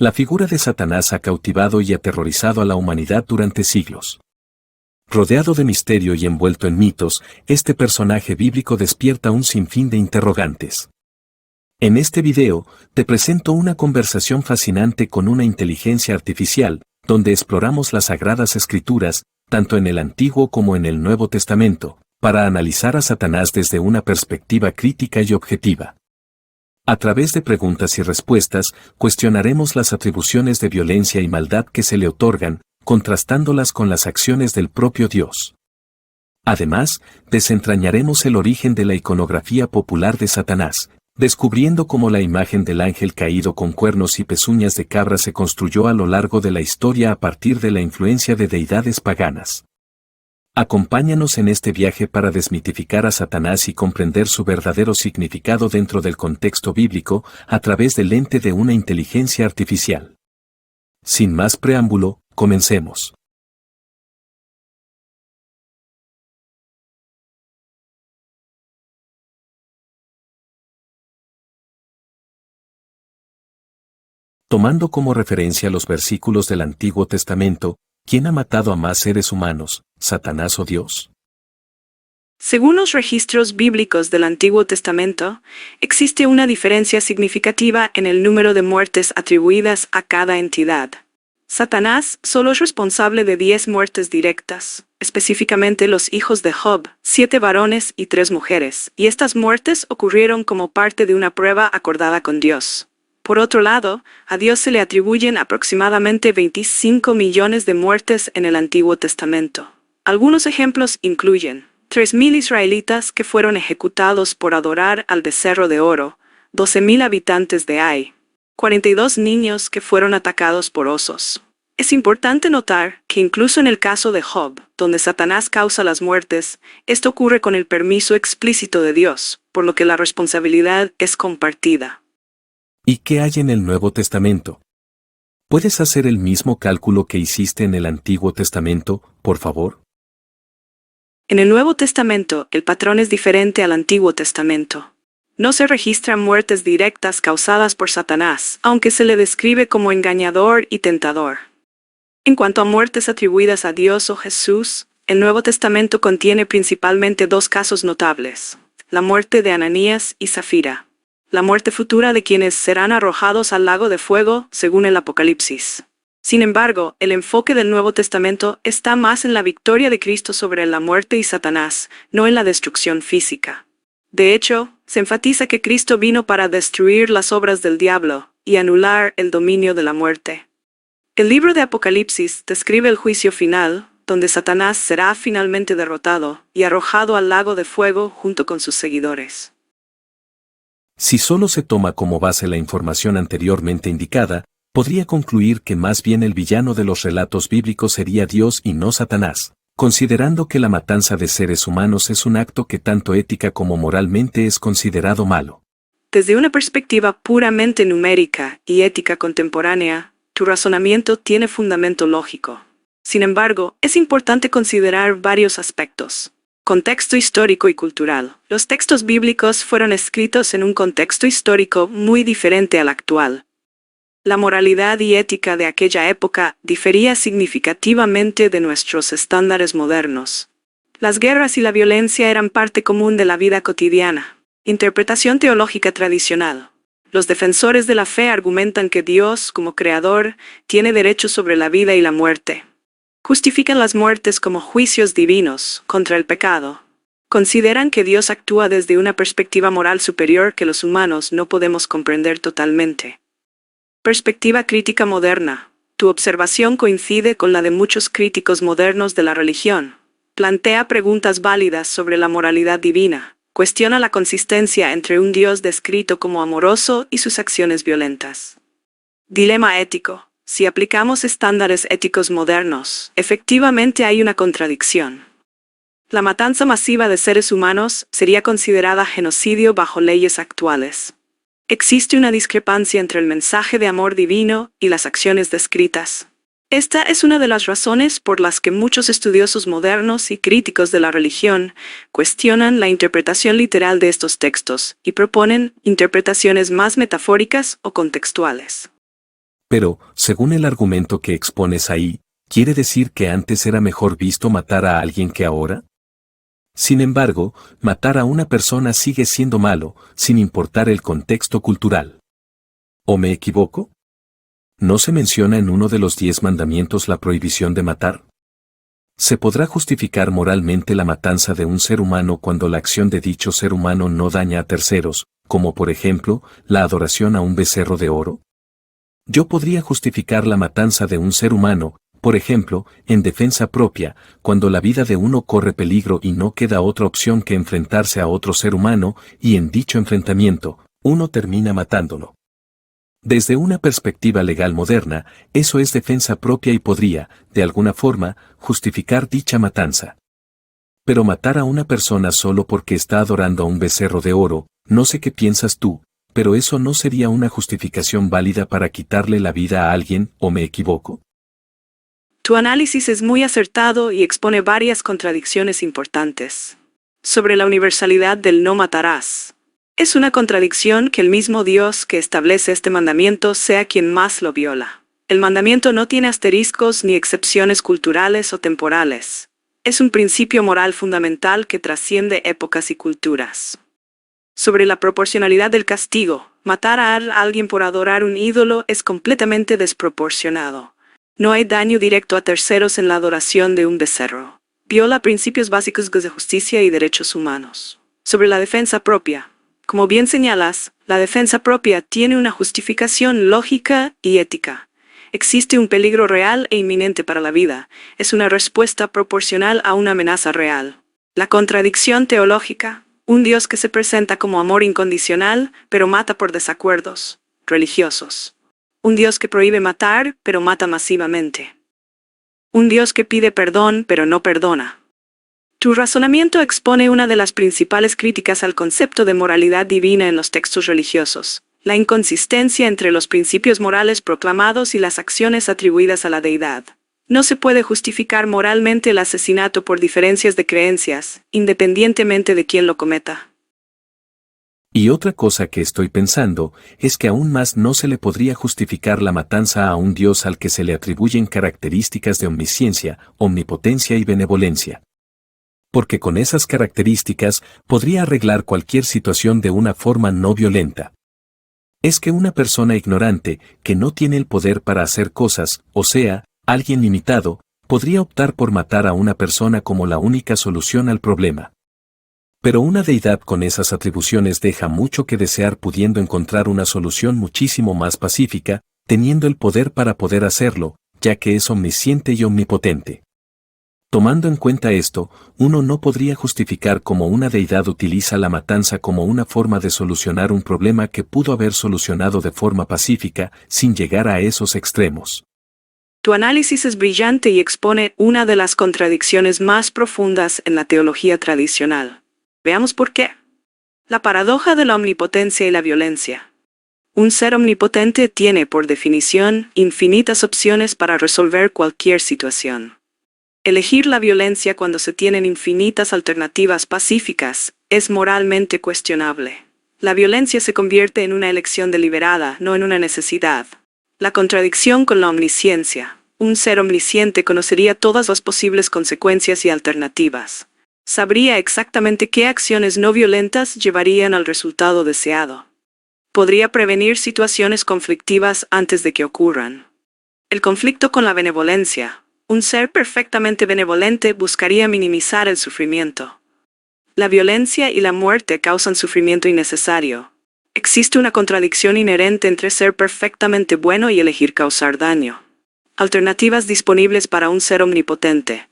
La figura de Satanás ha cautivado y aterrorizado a la humanidad durante siglos. Rodeado de misterio y envuelto en mitos, este personaje bíblico despierta un sinfín de interrogantes. En este video, te presento una conversación fascinante con una inteligencia artificial, donde exploramos las Sagradas Escrituras, tanto en el Antiguo como en el Nuevo Testamento, para analizar a Satanás desde una perspectiva crítica y objetiva. A través de preguntas y respuestas, cuestionaremos las atribuciones de violencia y maldad que se le otorgan, contrastándolas con las acciones del propio Dios. Además, desentrañaremos el origen de la iconografía popular de Satanás, descubriendo cómo la imagen del ángel caído con cuernos y pezuñas de cabra se construyó a lo largo de la historia a partir de la influencia de deidades paganas. Acompáñanos en este viaje para desmitificar a Satanás y comprender su verdadero significado dentro del contexto bíblico a través del lente de una inteligencia artificial. Sin más preámbulo, comencemos. Tomando como referencia los versículos del Antiguo Testamento, ¿quién ha matado a más seres humanos, Satanás o Dios? Según los registros bíblicos del Antiguo Testamento, existe una diferencia significativa en el número de muertes atribuidas a cada entidad. Satanás solo es responsable de 10 muertes directas, específicamente los hijos de Job, 7 varones y 3 mujeres, y estas muertes ocurrieron como parte de una prueba acordada con Dios. Por otro lado, a Dios se le atribuyen aproximadamente 25 millones de muertes en el Antiguo Testamento. Algunos ejemplos incluyen 3.000 israelitas que fueron ejecutados por adorar al becerro de oro, 12.000 habitantes de Ai, 42 niños que fueron atacados por osos. Es importante notar que incluso en el caso de Job, donde Satanás causa las muertes, esto ocurre con el permiso explícito de Dios, por lo que la responsabilidad es compartida. ¿Y qué hay en el Nuevo Testamento? ¿Puedes hacer el mismo cálculo que hiciste en el Antiguo Testamento, por favor? En el Nuevo Testamento, el patrón es diferente al Antiguo Testamento. No se registran muertes directas causadas por Satanás, aunque se le describe como engañador y tentador. En cuanto a muertes atribuidas a Dios o Jesús, el Nuevo Testamento contiene principalmente 2 casos notables: la muerte de Ananías y Zafira. La muerte futura de quienes serán arrojados al lago de fuego, según el Apocalipsis. Sin embargo, el enfoque del Nuevo Testamento está más en la victoria de Cristo sobre la muerte y Satanás, no en la destrucción física. De hecho, se enfatiza que Cristo vino para destruir las obras del diablo y anular el dominio de la muerte. El libro de Apocalipsis describe el juicio final, donde Satanás será finalmente derrotado y arrojado al lago de fuego junto con sus seguidores. Si solo se toma como base la información anteriormente indicada, podría concluir que más bien el villano de los relatos bíblicos sería Dios y no Satanás, considerando que la matanza de seres humanos es un acto que tanto ética como moralmente es considerado malo. Desde una perspectiva puramente numérica y ética contemporánea, tu razonamiento tiene fundamento lógico. Sin embargo, es importante considerar varios aspectos. Contexto histórico y cultural. Los textos bíblicos fueron escritos en un contexto histórico muy diferente al actual. La moralidad y ética de aquella época difería significativamente de nuestros estándares modernos. Las guerras y la violencia eran parte común de la vida cotidiana. Interpretación teológica tradicional. Los defensores de la fe argumentan que Dios, como creador, tiene derecho sobre la vida y la muerte. Justifican las muertes como juicios divinos contra el pecado. Consideran que Dios actúa desde una perspectiva moral superior que los humanos no podemos comprender totalmente. Perspectiva crítica moderna. Tu observación coincide con la de muchos críticos modernos de la religión. Plantea preguntas válidas sobre la moralidad divina. Cuestiona la consistencia entre un Dios descrito como amoroso y sus acciones violentas. Dilema ético. Si aplicamos estándares éticos modernos, efectivamente hay una contradicción. La matanza masiva de seres humanos sería considerada genocidio bajo leyes actuales. Existe una discrepancia entre el mensaje de amor divino y las acciones descritas. Esta es una de las razones por las que muchos estudiosos modernos y críticos de la religión cuestionan la interpretación literal de estos textos y proponen interpretaciones más metafóricas o contextuales. Pero, según el argumento que expones ahí, ¿quiere decir que antes era mejor visto matar a alguien que ahora? Sin embargo, matar a una persona sigue siendo malo, sin importar el contexto cultural. ¿O me equivoco? ¿No se menciona en uno de los 10 mandamientos la prohibición de matar? ¿Se podrá justificar moralmente la matanza de un ser humano cuando la acción de dicho ser humano no daña a terceros, como por ejemplo, la adoración a un becerro de oro? Yo podría justificar la matanza de un ser humano, por ejemplo, en defensa propia, cuando la vida de uno corre peligro y no queda otra opción que enfrentarse a otro ser humano, y en dicho enfrentamiento, uno termina matándolo. Desde una perspectiva legal moderna, eso es defensa propia y podría, de alguna forma, justificar dicha matanza. Pero matar a una persona solo porque está adorando a un becerro de oro, no sé qué piensas tú, pero eso no sería una justificación válida para quitarle la vida a alguien, ¿o me equivoco? Tu análisis es muy acertado y expone varias contradicciones importantes. Sobre la universalidad del no matarás. Es una contradicción que el mismo Dios que establece este mandamiento sea quien más lo viola. El mandamiento no tiene asteriscos ni excepciones culturales o temporales. Es un principio moral fundamental que trasciende épocas y culturas. Sobre la proporcionalidad del castigo, matar a alguien por adorar un ídolo es completamente desproporcionado. No hay daño directo a terceros en la adoración de un becerro. Viola principios básicos de justicia y derechos humanos. Sobre la defensa propia. Como bien señalas, la defensa propia tiene una justificación lógica y ética. Existe un peligro real e inminente para la vida. Es una respuesta proporcional a una amenaza real. La contradicción teológica. Un Dios que se presenta como amor incondicional, pero mata por desacuerdos religiosos. Un Dios que prohíbe matar, pero mata masivamente. Un Dios que pide perdón, pero no perdona. Tu razonamiento expone una de las principales críticas al concepto de moralidad divina en los textos religiosos, la inconsistencia entre los principios morales proclamados y las acciones atribuidas a la deidad. No se puede justificar moralmente el asesinato por diferencias de creencias, independientemente de quién lo cometa. Y otra cosa que estoy pensando es que aún más no se le podría justificar la matanza a un Dios al que se le atribuyen características de omnisciencia, omnipotencia y benevolencia. Porque con esas características podría arreglar cualquier situación de una forma no violenta. Es que una persona ignorante, que no tiene el poder para hacer cosas, o sea, alguien limitado, podría optar por matar a una persona como la única solución al problema. Pero una deidad con esas atribuciones deja mucho que desear pudiendo encontrar una solución muchísimo más pacífica, teniendo el poder para poder hacerlo, ya que es omnisciente y omnipotente. Tomando en cuenta esto, uno no podría justificar cómo una deidad utiliza la matanza como una forma de solucionar un problema que pudo haber solucionado de forma pacífica, sin llegar a esos extremos. Tu análisis es brillante y expone una de las contradicciones más profundas en la teología tradicional. Veamos por qué. La paradoja de la omnipotencia y la violencia. Un ser omnipotente tiene, por definición, infinitas opciones para resolver cualquier situación. Elegir la violencia cuando se tienen infinitas alternativas pacíficas es moralmente cuestionable. La violencia se convierte en una elección deliberada, no en una necesidad. La contradicción con la omnisciencia. Un ser omnisciente conocería todas las posibles consecuencias y alternativas. Sabría exactamente qué acciones no violentas llevarían al resultado deseado. Podría prevenir situaciones conflictivas antes de que ocurran. El conflicto con la benevolencia. Un ser perfectamente benevolente buscaría minimizar el sufrimiento. La violencia y la muerte causan sufrimiento innecesario. Existe una contradicción inherente entre ser perfectamente bueno y elegir causar daño. Alternativas disponibles para un ser omnipotente.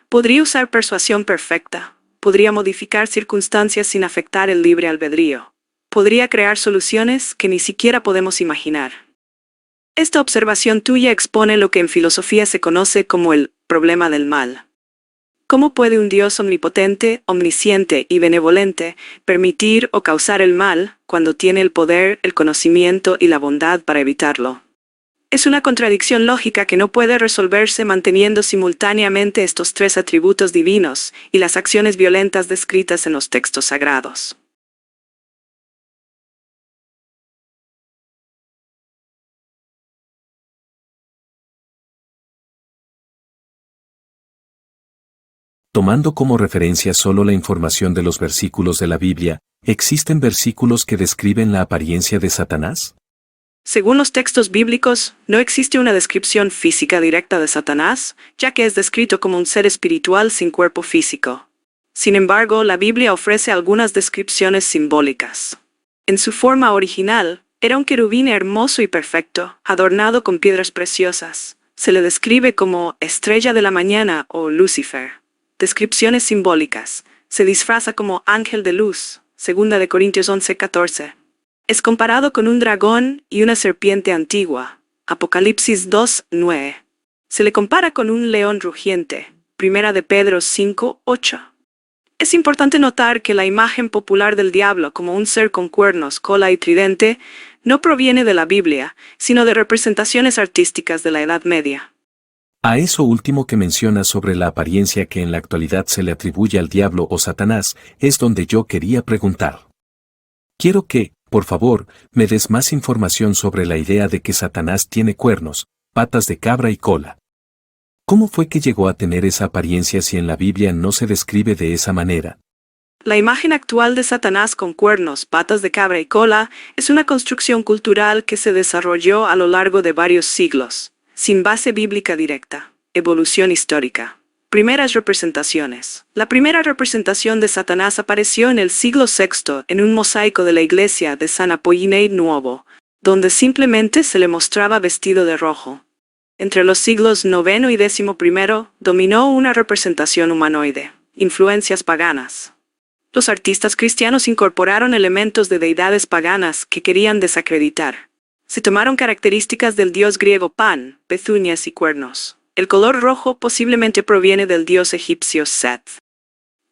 Podría usar persuasión perfecta. Podría modificar circunstancias sin afectar el libre albedrío. Podría crear soluciones que ni siquiera podemos imaginar. Esta observación tuya expone lo que en filosofía se conoce como el problema del mal. ¿Cómo puede un Dios omnipotente, omnisciente y benevolente permitir o causar el mal cuando tiene el poder, el conocimiento y la bondad para evitarlo? Es una contradicción lógica que no puede resolverse manteniendo simultáneamente estos tres atributos divinos y las acciones violentas descritas en los textos sagrados. Tomando como referencia solo la información de los versículos de la Biblia, ¿existen versículos que describen la apariencia de Satanás? Según los textos bíblicos, no existe una descripción física directa de Satanás, ya que es descrito como un ser espiritual sin cuerpo físico. Sin embargo, la Biblia ofrece algunas descripciones simbólicas. En su forma original, era un querubín hermoso y perfecto, adornado con piedras preciosas. Se le describe como estrella de la mañana o Lucifer. Descripciones simbólicas. Se disfraza como ángel de luz, 2 Corintios 11:14. Es comparado con un dragón y una serpiente antigua, Apocalipsis 2:9. Se le compara con un león rugiente, 1 Pedro 5:8. Es importante notar que la imagen popular del diablo como un ser con cuernos, cola y tridente no proviene de la Biblia, sino de representaciones artísticas de la Edad Media. A eso último que menciona sobre la apariencia que en la actualidad se le atribuye al diablo o Satanás, es donde yo quería preguntar. Quiero que, por favor, me des más información sobre la idea de que Satanás tiene cuernos, patas de cabra y cola. ¿Cómo fue que llegó a tener esa apariencia si en la Biblia no se describe de esa manera? La imagen actual de Satanás con cuernos, patas de cabra y cola es una construcción cultural que se desarrolló a lo largo de varios siglos, sin base bíblica directa. Evolución histórica. Primeras representaciones. La primera representación de Satanás apareció en el siglo VI en un mosaico de la iglesia de San Apollinare Nuovo, donde simplemente se le mostraba vestido de rojo. Entre los siglos IX y XI dominó una representación humanoide. Influencias paganas. Los artistas cristianos incorporaron elementos de deidades paganas que querían desacreditar. Se tomaron características del dios griego Pan, pezuñas y cuernos. El color rojo posiblemente proviene del dios egipcio Seth.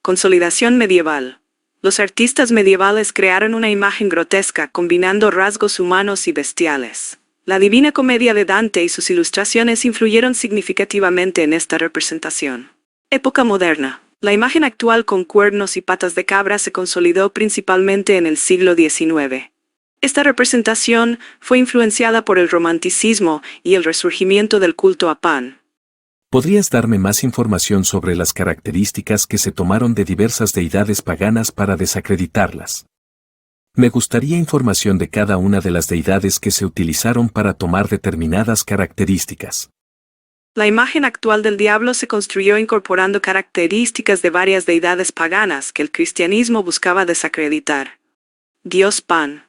Consolidación medieval. Los artistas medievales crearon una imagen grotesca combinando rasgos humanos y bestiales. La Divina Comedia de Dante y sus ilustraciones influyeron significativamente en esta representación. Época moderna. La imagen actual con cuernos y patas de cabra se consolidó principalmente en el siglo XIX. Esta representación fue influenciada por el romanticismo y el resurgimiento del culto a Pan. ¿Podrías darme más información sobre las características que se tomaron de diversas deidades paganas para desacreditarlas? Me gustaría información de cada una de las deidades que se utilizaron para tomar determinadas características. La imagen actual del diablo se construyó incorporando características de varias deidades paganas que el cristianismo buscaba desacreditar. Dios Pan.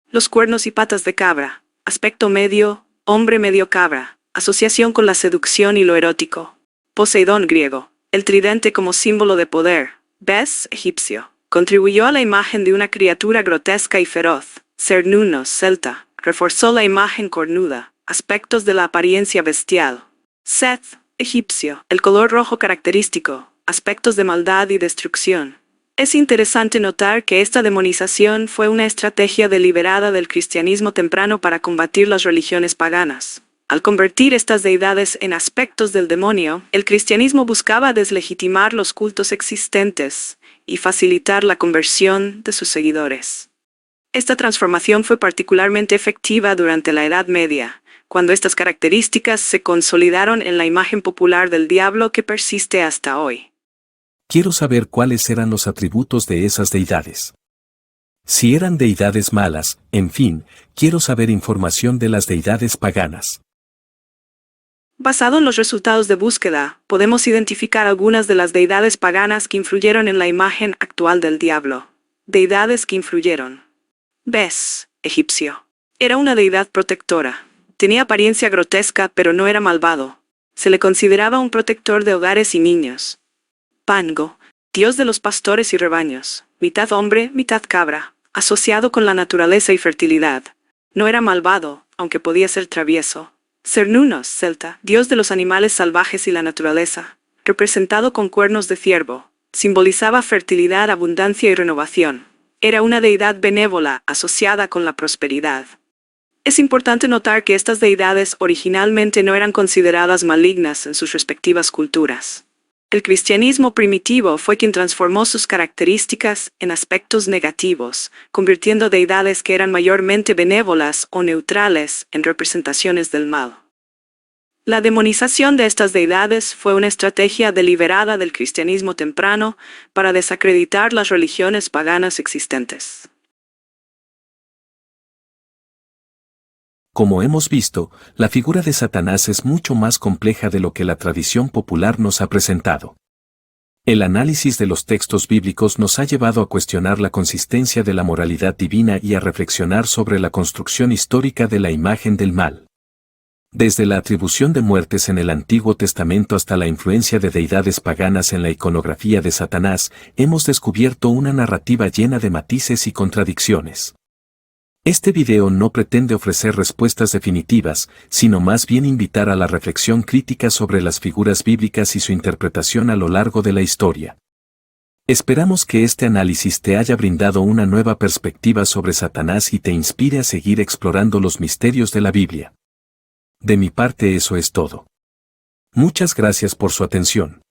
Los cuernos y patas de cabra. Aspecto medio, hombre medio cabra. Asociación con la seducción y lo erótico. Poseidón griego. El tridente como símbolo de poder. Bes egipcio. Contribuyó a la imagen de una criatura grotesca y feroz. Cernunnos celta. Reforzó la imagen cornuda. Aspectos de la apariencia bestial. Seth, egipcio. El color rojo característico. Aspectos de maldad y destrucción. Es interesante notar que esta demonización fue una estrategia deliberada del cristianismo temprano para combatir las religiones paganas. Al convertir estas deidades en aspectos del demonio, el cristianismo buscaba deslegitimar los cultos existentes y facilitar la conversión de sus seguidores. Esta transformación fue particularmente efectiva durante la Edad Media, cuando estas características se consolidaron en la imagen popular del diablo que persiste hasta hoy. Quiero saber cuáles eran los atributos de esas deidades. Si eran deidades malas, en fin, quiero saber información de las deidades paganas. Basado en los resultados de búsqueda, podemos identificar algunas de las deidades paganas que influyeron en la imagen actual del diablo. Deidades que influyeron. Bes, egipcio. Era una deidad protectora. Tenía apariencia grotesca pero no era malvado. Se le consideraba un protector de hogares y niños. Pango, dios de los pastores y rebaños, mitad hombre, mitad cabra, asociado con la naturaleza y fertilidad. No era malvado, aunque podía ser travieso. Cernunnos, celta, dios de los animales salvajes y la naturaleza, representado con cuernos de ciervo, simbolizaba fertilidad, abundancia y renovación. Era una deidad benévola asociada con la prosperidad. Es importante notar que estas deidades originalmente no eran consideradas malignas en sus respectivas culturas. El cristianismo primitivo fue quien transformó sus características en aspectos negativos, convirtiendo deidades que eran mayormente benévolas o neutrales en representaciones del mal. La demonización de estas deidades fue una estrategia deliberada del cristianismo temprano para desacreditar las religiones paganas existentes. Como hemos visto, la figura de Satanás es mucho más compleja de lo que la tradición popular nos ha presentado. El análisis de los textos bíblicos nos ha llevado a cuestionar la consistencia de la moralidad divina y a reflexionar sobre la construcción histórica de la imagen del mal. Desde la atribución de muertes en el Antiguo Testamento hasta la influencia de deidades paganas en la iconografía de Satanás, hemos descubierto una narrativa llena de matices y contradicciones. Este video no pretende ofrecer respuestas definitivas, sino más bien invitar a la reflexión crítica sobre las figuras bíblicas y su interpretación a lo largo de la historia. Esperamos que este análisis te haya brindado una nueva perspectiva sobre Satanás y te inspire a seguir explorando los misterios de la Biblia. De mi parte eso es todo. Muchas gracias por su atención.